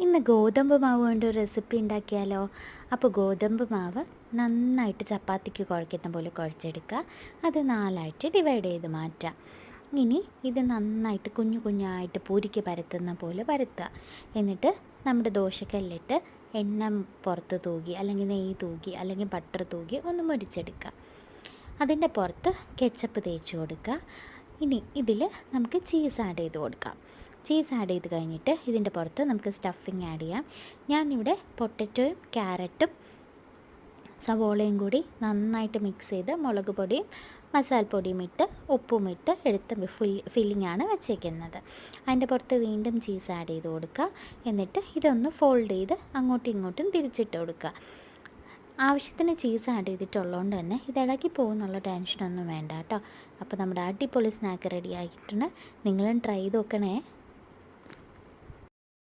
ഇന്ന് ഗോതമ്പ് മാവ് കൊണ്ട് ഒരു റെസിപ്പി ഉണ്ടാക്കിയാലോ? അപ്പോൾ ഗോതമ്പ് മാവ് നന്നായിട്ട് ചപ്പാത്തിക്ക് കുഴയ്ക്കുന്ന പോലെ കുഴച്ചെടുക്കുക. അത് 4ആയിട്ട് ഡിവൈഡ് ചെയ്ത് മാറ്റാം. ഇനി ഇത് നന്നായിട്ട് കുഞ്ഞു കുഞ്ഞായിട്ട് പൂരിക്ക് പരത്തുന്ന പോലെ പരത്തുക. എന്നിട്ട് നമ്മുടെ ദോശക്കല്ലിട്ട് എണ്ണ പുറത്ത് തൂകി അല്ലെങ്കിൽ നെയ്യ് തൂകി അല്ലെങ്കിൽ ബട്ടർ തൂകി ഒന്ന് മുരിച്ചെടുക്കുക. അതിൻ്റെ പുറത്ത് കെച്ചപ്പ് തേച്ച് കൊടുക്കുക. ഇനി ഇതിൽ നമുക്ക് ചീസ് ആഡ് ചെയ്ത് കൊടുക്കാം. ചീസ് ആഡ് ചെയ്ത് കഴിഞ്ഞിട്ട് ഇതിൻ്റെ പുറത്ത് നമുക്ക് സ്റ്റഫിങ് ആഡ് ചെയ്യാം. ഞാനിവിടെ പൊട്ടറ്റോയും ക്യാരറ്റും സവോളയും കൂടി നന്നായിട്ട് മിക്സ് ചെയ്ത് മുളക് പൊടിയും മസാലപ്പൊടിയും ഇട്ട് ഉപ്പും ഇട്ട് എടുത്ത് ഫില്ലിംഗ് ആണ് വെച്ചേക്കുന്നത്. അതിൻ്റെ പുറത്ത് വീണ്ടും ചീസ് ആഡ് ചെയ്ത് കൊടുക്കുക. എന്നിട്ട് ഇതൊന്ന് ഫോൾഡ് ചെയ്ത് അങ്ങോട്ടും ഇങ്ങോട്ടും തിരിച്ചിട്ട് കൊടുക്കുക. ആവശ്യത്തിന് ചീസ് ആഡ് ചെയ്തിട്ടുള്ളതുകൊണ്ട് തന്നെ ഇത് ഇളകി പോകുന്നുള്ള ടെൻഷനൊന്നും വേണ്ട കേട്ടോ. അപ്പോൾ നമ്മുടെ അടിപൊളി സ്നാക്ക് റെഡി ആയിട്ടുണ്ട്. നിങ്ങളും ട്രൈ ചെയ്ത് നോക്കണേ.